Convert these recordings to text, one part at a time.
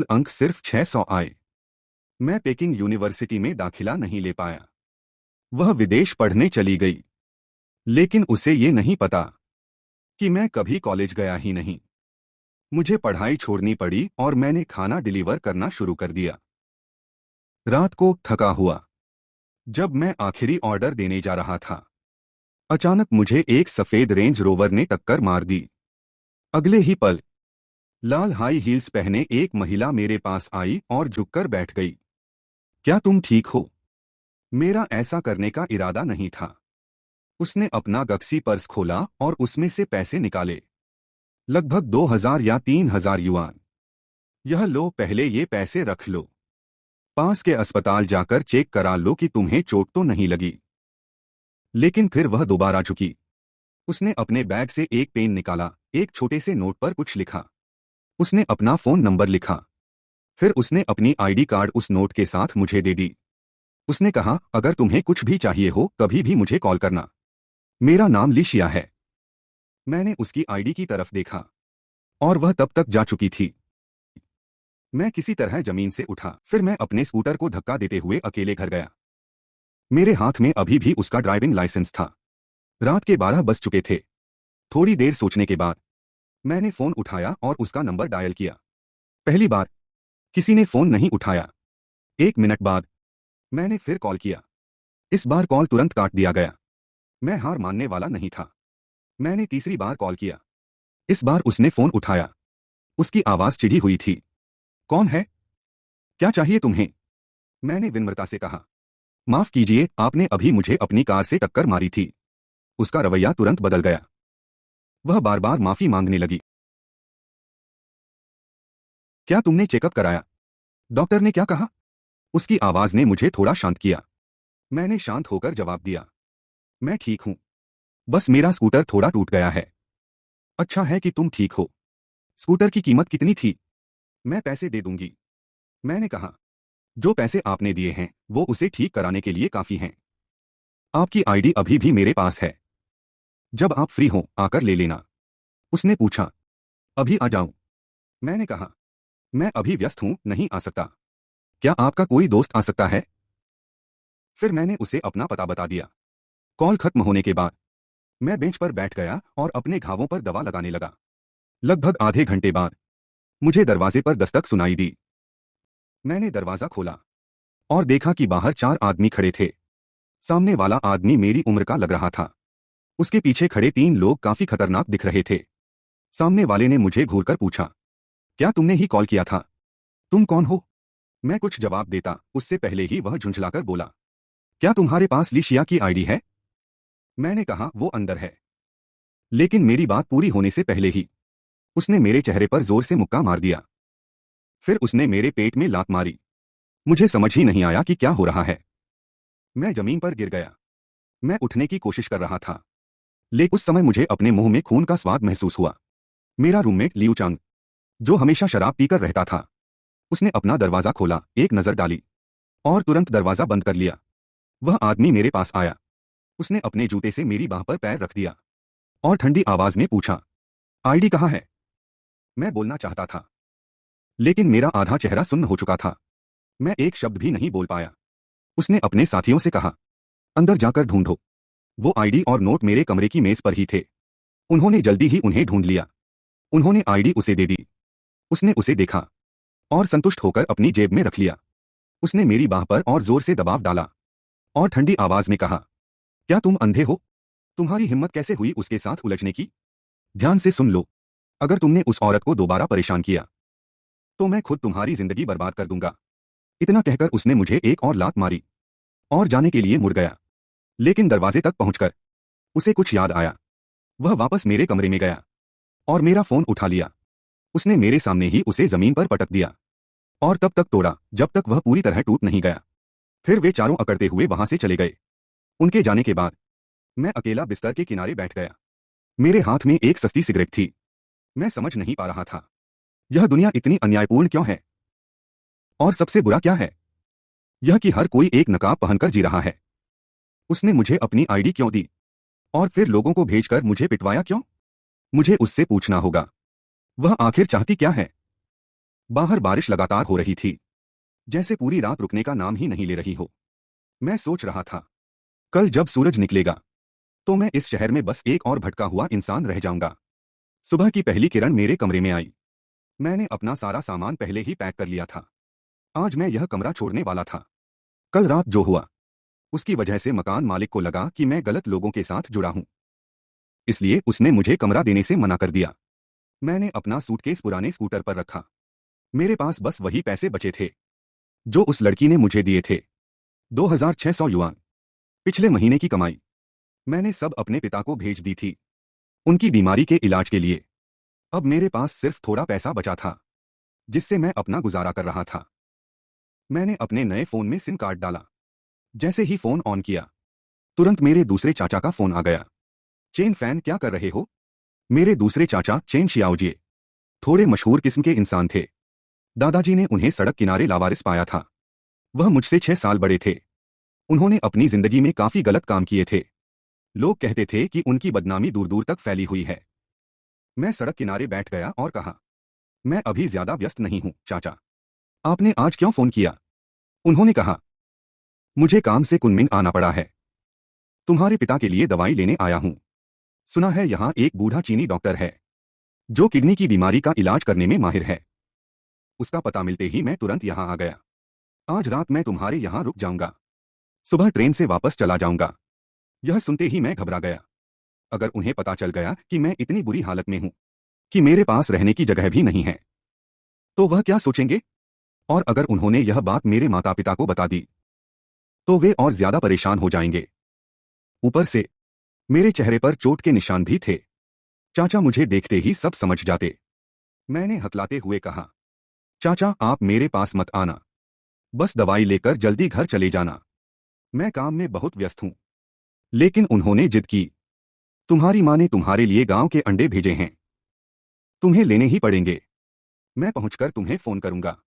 अंक सिर्फ 600 आए। मैं पेकिंग यूनिवर्सिटी में दाखिला नहीं ले पाया। वह विदेश पढ़ने चली गई, लेकिन उसे ये नहीं पता कि मैं कभी कॉलेज गया ही नहीं। मुझे पढ़ाई छोड़नी पड़ी और मैंने खाना डिलीवर करना शुरू कर दिया। रात को थका हुआ जब मैं आखिरी ऑर्डर देने जा रहा था, अचानक मुझे एक सफेद रेंज रोवर ने टक्कर मार दी। अगले ही पल लाल हाई हील्स पहने एक महिला मेरे पास आई और झुककर बैठ गई। क्या तुम ठीक हो? मेरा ऐसा करने का इरादा नहीं था। उसने अपना गक्सी पर्स खोला और उसमें से पैसे निकाले, लगभग 2000 या 3000 युआन। यह लो, पहले ये पैसे रख लो। पास के अस्पताल जाकर चेक करा लो कि तुम्हें चोट तो नहीं लगी। लेकिन फिर वह दोबारा झुकी। उसने अपने बैग से एक पेन निकाला, एक छोटे से नोट पर कुछ लिखा। उसने अपना फोन नंबर लिखा। फिर उसने अपनी आईडी कार्ड उस नोट के साथ मुझे दे दी। उसने कहा, अगर तुम्हें कुछ भी चाहिए हो कभी भी मुझे कॉल करना। मेरा नाम लिशिया है। मैंने उसकी आईडी की तरफ देखा और वह तब तक जा चुकी थी। मैं किसी तरह जमीन से उठा। फिर मैं अपने स्कूटर को धक्का देते हुए अकेले घर गया। मेरे हाथ में अभी भी उसका ड्राइविंग लाइसेंस था। रात के 12 बज चुके थे। थोड़ी देर सोचने के बाद मैंने फोन उठाया और उसका नंबर डायल किया। पहली बार किसी ने फोन नहीं उठाया। 1 मिनट बाद मैंने फिर कॉल किया। इस बार कॉल तुरंत काट दिया गया। मैं हार मानने वाला नहीं था। मैंने तीसरी बार कॉल किया। इस बार उसने फोन उठाया। उसकी आवाज चिढ़ी हुई थी। कौन है? क्या चाहिए तुम्हें? मैंने विनम्रता से कहा। माफ कीजिए, आपने अभी मुझे अपनी कार से टक्कर मारी थी। उसका रवैया तुरंत बदल गया। वह बार बार माफी मांगने लगी। क्या तुमने चेकअप कराया? डॉक्टर ने क्या कहा? उसकी आवाज ने मुझे थोड़ा शांत किया। मैंने शांत होकर जवाब दिया, मैं ठीक हूं, बस मेरा स्कूटर थोड़ा टूट गया है। अच्छा है कि तुम ठीक हो। स्कूटर की कीमत कितनी थी? मैं पैसे दे दूंगी। मैंने कहा, जो पैसे आपने दिए हैं वो उसे ठीक कराने के लिए काफी हैं। आपकी आईडी अभी भी मेरे पास है। जब आप फ्री हो आकर ले लेना। उसने पूछा, अभी आ जाऊं? मैंने कहा, मैं अभी व्यस्त हूं, नहीं आ सकता। क्या आपका कोई दोस्त आ सकता है? फिर मैंने उसे अपना पता बता दिया। कॉल खत्म होने के बाद मैं बेंच पर बैठ गया और अपने घावों पर दवा लगाने लगा। लगभग आधे घंटे बाद मुझे दरवाजे पर दस्तक सुनाई दी। मैंने दरवाजा खोला और देखा कि बाहर 4 आदमी खड़े थे। सामने वाला आदमी मेरी उम्र का लग रहा था। उसके पीछे खड़े 3 लोग काफी खतरनाक दिख रहे थे। सामने वाले ने मुझे घूरकर पूछा, क्या तुमने ही कॉल किया था? तुम कौन हो? मैं कुछ जवाब देता उससे पहले ही वह झुंझलाकर बोला, क्या तुम्हारे पास लिशिया की आईडी है? मैंने कहा, वो अंदर है। लेकिन मेरी बात पूरी होने से पहले ही उसने मेरे चेहरे पर जोर से मुक्का मार दिया। फिर उसने मेरे पेट में लात मारी। मुझे समझ ही नहीं आया कि क्या हो रहा है। मैं जमीन पर गिर गया। मैं उठने की कोशिश कर रहा था, लेकिन उस समय मुझे अपने मुंह में खून का स्वाद महसूस हुआ। मेरा रूममेट लियू चांग, जो हमेशा शराब पीकर रहता था, उसने अपना दरवाजा खोला, एक नजर डाली और तुरंत दरवाजा बंद कर लिया। वह आदमी मेरे पास आया। उसने अपने जूते से मेरी बाह पर पैर रख दिया और ठंडी आवाज में पूछा, आईडी कहाँ है? मैं बोलना चाहता था, लेकिन मेरा आधा चेहरा सुन्न हो चुका था। मैं एक शब्द भी नहीं बोल पाया। उसने अपने साथियों से कहा, अंदर जाकर ढूंढो। वो आईडी और नोट मेरे कमरे की मेज पर ही थे। उन्होंने जल्दी ही उन्हें ढूंढ लिया। उन्होंने आईडी उसे दे दी। उसने उसे देखा और संतुष्ट होकर अपनी जेब में रख लिया। उसने मेरी बाह पर और जोर से दबाव डाला और ठंडी आवाज में कहा, क्या तुम अंधे हो? तुम्हारी हिम्मत कैसे हुई उसके साथ उलझने की? ध्यान से सुन लो, अगर तुमने उस औरत को दोबारा परेशान किया तो मैं खुद तुम्हारी जिंदगी बर्बाद कर दूंगा। इतना कहकर उसने मुझे एक और लात मारी और जाने के लिए मुड़ गया। लेकिन दरवाजे तक पहुंचकर उसे कुछ याद आया। वह वापस मेरे कमरे में गया और मेरा फोन उठा लिया। उसने मेरे सामने ही उसे जमीन पर पटक दिया और तब तक तोड़ा जब तक वह पूरी तरह टूट नहीं गया। फिर वे चारों अकड़ते हुए वहां से चले गए। उनके जाने के बाद मैं अकेला बिस्तर के किनारे बैठ गया। मेरे हाथ में एक सस्ती सिगरेट थी। मैं समझ नहीं पा रहा था, यह दुनिया इतनी अन्यायपूर्ण क्यों है? और सबसे बुरा क्या है, यह कि हर कोई एक नकाब पहनकर जी रहा है। उसने मुझे अपनी आईडी क्यों दी और फिर लोगों को भेजकर मुझे पिटवाया क्यों? मुझे उससे पूछना होगा, वह आखिर चाहती क्या है? बाहर बारिश लगातार हो रही थी, जैसे पूरी रात रुकने का नाम ही नहीं ले रही हो। मैं सोच रहा था, कल जब सूरज निकलेगा तो मैं इस शहर में बस एक और भटका हुआ इंसान रह जाऊंगा। सुबह की पहली किरण मेरे कमरे में आई। मैंने अपना सारा सामान पहले ही पैक कर लिया था। आज मैं यह कमरा छोड़ने वाला था। कल रात जो हुआ, उसकी वजह से मकान मालिक को लगा कि मैं गलत लोगों के साथ जुड़ा हूं। इसलिए उसने मुझे कमरा देने से मना कर दिया। मैंने अपना सूटकेस पुराने स्कूटर पर रखा। मेरे पास बस वही पैसे बचे थे जो उस लड़की ने मुझे दिए थे, 2600 युआन, पिछले महीने की कमाई। मैंने सब अपने पिता को भेज दी थी, उनकी बीमारी के इलाज के लिए। अब मेरे पास सिर्फ थोड़ा पैसा बचा था, जिससे मैं अपना गुजारा कर रहा था। मैंने अपने नए फोन में सिम कार्ड डाला। जैसे ही फोन ऑन किया, तुरंत मेरे दूसरे चाचा का फोन आ गया। चेन फैन, क्या कर रहे हो? मेरे दूसरे चाचा चेन शियाओजिए थोड़े मशहूर किस्म के इंसान थे। दादाजी ने उन्हें सड़क किनारे लावारिस पाया था। वह मुझसे 6 साल बड़े थे। उन्होंने अपनी जिंदगी में काफी गलत काम किए थे। लोग कहते थे कि उनकी बदनामी दूर दूर तक फैली हुई है। मैं सड़क किनारे बैठ गया और कहा, मैं अभी ज्यादा व्यस्त नहीं हूं चाचा। आपने आज क्यों फोन किया? उन्होंने कहा, मुझे काम से कुनमिंग आना पड़ा है। तुम्हारे पिता के लिए दवाई लेने आया हूं। सुना है यहाँ एक बूढ़ा चीनी डॉक्टर है जो किडनी की बीमारी का इलाज करने में माहिर है। उसका पता मिलते ही मैं तुरंत यहाँ आ गया। आज रात मैं तुम्हारे यहाँ रुक जाऊंगा, सुबह ट्रेन से वापस चला जाऊंगा। यह सुनते ही मैं घबरा गया। अगर उन्हें पता चल गया कि मैं इतनी बुरी हालत में हूं कि मेरे पास रहने की जगह भी नहीं है, तो वह क्या सोचेंगे? और अगर उन्होंने यह बात मेरे माता पिता को बता दी तो वे और ज्यादा परेशान हो जाएंगे। ऊपर से मेरे चेहरे पर चोट के निशान भी थे। चाचा मुझे देखते ही सब समझ जाते। मैंने हतलाते हुए कहा, चाचा आप मेरे पास मत आना, बस दवाई लेकर जल्दी घर चले जाना। मैं काम में बहुत व्यस्त हूं। लेकिन उन्होंने जिद की, तुम्हारी माँ ने तुम्हारे लिए गांव के अंडे भेजे हैं, तुम्हें लेने ही पड़ेंगे। मैं पहुंचकर तुम्हें फोन करूंगा।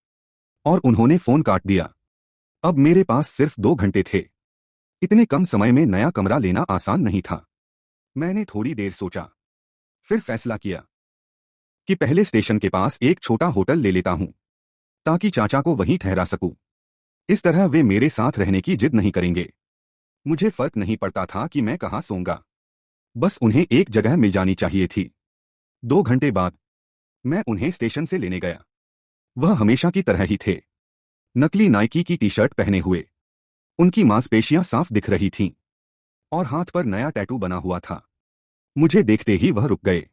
और उन्होंने फोन काट दिया। अब मेरे पास सिर्फ 2 घंटे थे। इतने कम समय में नया कमरा लेना आसान नहीं था। मैंने थोड़ी देर सोचा, फिर फैसला किया कि पहले स्टेशन के पास एक छोटा होटल ले लेता हूं, ताकि चाचा को वहीं ठहरा सकूं। इस तरह वे मेरे साथ रहने की जिद नहीं करेंगे। मुझे फर्क नहीं पड़ता था कि मैं कहां सोऊंगा, बस उन्हें एक जगह मिल जानी चाहिए थी। 2 घंटे बाद मैं उन्हें स्टेशन से लेने गया। वह हमेशा की तरह ही थे, नकली नाइकी की टी-शर्ट पहने हुए। उनकी मांसपेशियां साफ दिख रही थीं और हाथ पर नया टैटू बना हुआ था। मुझे देखते ही वह रुक गए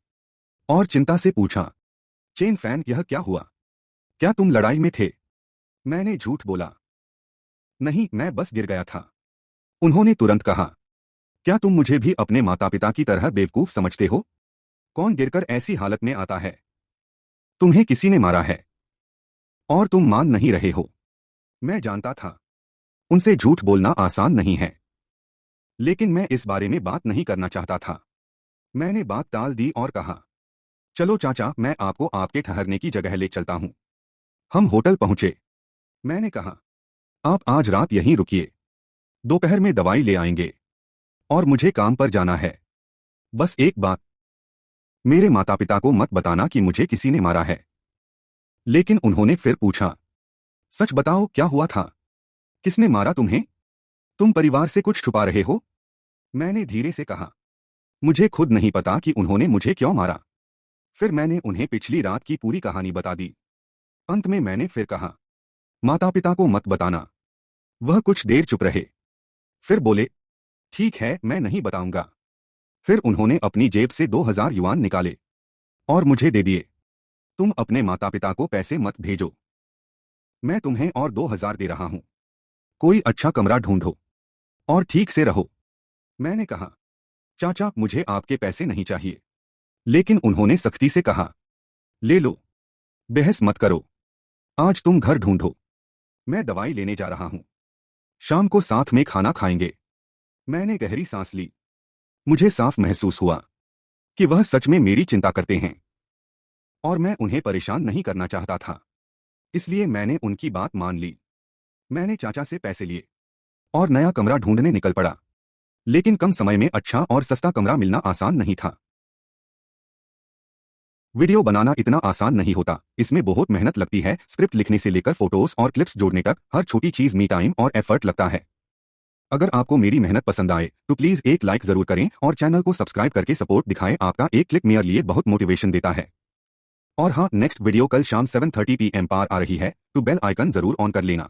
और चिंता से पूछा, चेन फैन यह क्या हुआ? क्या तुम लड़ाई में थे? मैंने झूठ बोला, नहीं मैं बस गिर गया था। उन्होंने तुरंत कहा, क्या तुम मुझे भी अपने माता पिता की तरह बेवकूफ समझते हो? कौन गिरकर ऐसी हालत में आता है? तुम्हें किसी ने मारा है और तुम मान नहीं रहे हो। मैं जानता था उनसे झूठ बोलना आसान नहीं है, लेकिन मैं इस बारे में बात नहीं करना चाहता था। मैंने बात टाल दी और कहा, चलो चाचा मैं आपको आपके ठहरने की जगह ले चलता हूं। हम होटल पहुंचे। मैंने कहा, आप आज रात यहीं रुकिए, दोपहर में दवाई ले आएंगे और मुझे काम पर जाना है। बस एक बात, मेरे माता पिता को मत बताना कि मुझे किसी ने मारा है। लेकिन उन्होंने फिर पूछा, सच बताओ क्या हुआ था? किसने मारा तुम्हें? तुम परिवार से कुछ छुपा रहे हो? मैंने धीरे से कहा, मुझे खुद नहीं पता कि उन्होंने मुझे क्यों मारा। फिर मैंने उन्हें पिछली रात की पूरी कहानी बता दी। अंत में मैंने फिर कहा, माता पिता को मत बताना। वह कुछ देर चुप रहे, फिर बोले, ठीक है मैं नहीं बताऊंगा। फिर उन्होंने अपनी जेब से 2000 युआन निकाले और मुझे दे दिए। तुम अपने माता पिता को पैसे मत भेजो, मैं तुम्हें और 2000 दे रहा हूं। कोई अच्छा कमरा ढूंढो और ठीक से रहो। मैंने कहा, चाचा मुझे आपके पैसे नहीं चाहिए। लेकिन उन्होंने सख्ती से कहा, ले लो, बहस मत करो, आज तुम घर ढूंढो, मैं दवाई लेने जा रहा हूं। शाम को साथ में खाना खाएंगे। मैंने गहरी सांस ली। मुझे साफ महसूस हुआ कि वह सच में मेरी चिंता करते हैं और मैं उन्हें परेशान नहीं करना चाहता था। इसलिए मैंने उनकी बात मान ली। मैंने चाचा से पैसे लिए और नया कमरा ढूंढने निकल पड़ा। लेकिन कम समय में अच्छा और सस्ता कमरा मिलना आसान नहीं था। वीडियो बनाना इतना आसान नहीं होता, इसमें बहुत मेहनत लगती है। स्क्रिप्ट लिखने से लेकर फोटोज और क्लिप्स जोड़ने तक हर छोटी चीज में टाइम और एफर्ट लगता है। अगर आपको मेरी मेहनत पसंद आए तो प्लीज एक लाइक जरूर करें और चैनल को सब्सक्राइब करके सपोर्ट दिखाएं। आपका एक क्लिक मेरे लिए बहुत मोटिवेशन देता है। और हाँ, नेक्स्ट वीडियो कल शाम 7:30 PM पर आ रही है, तो बेल आइकन जरूर ऑन कर लेना।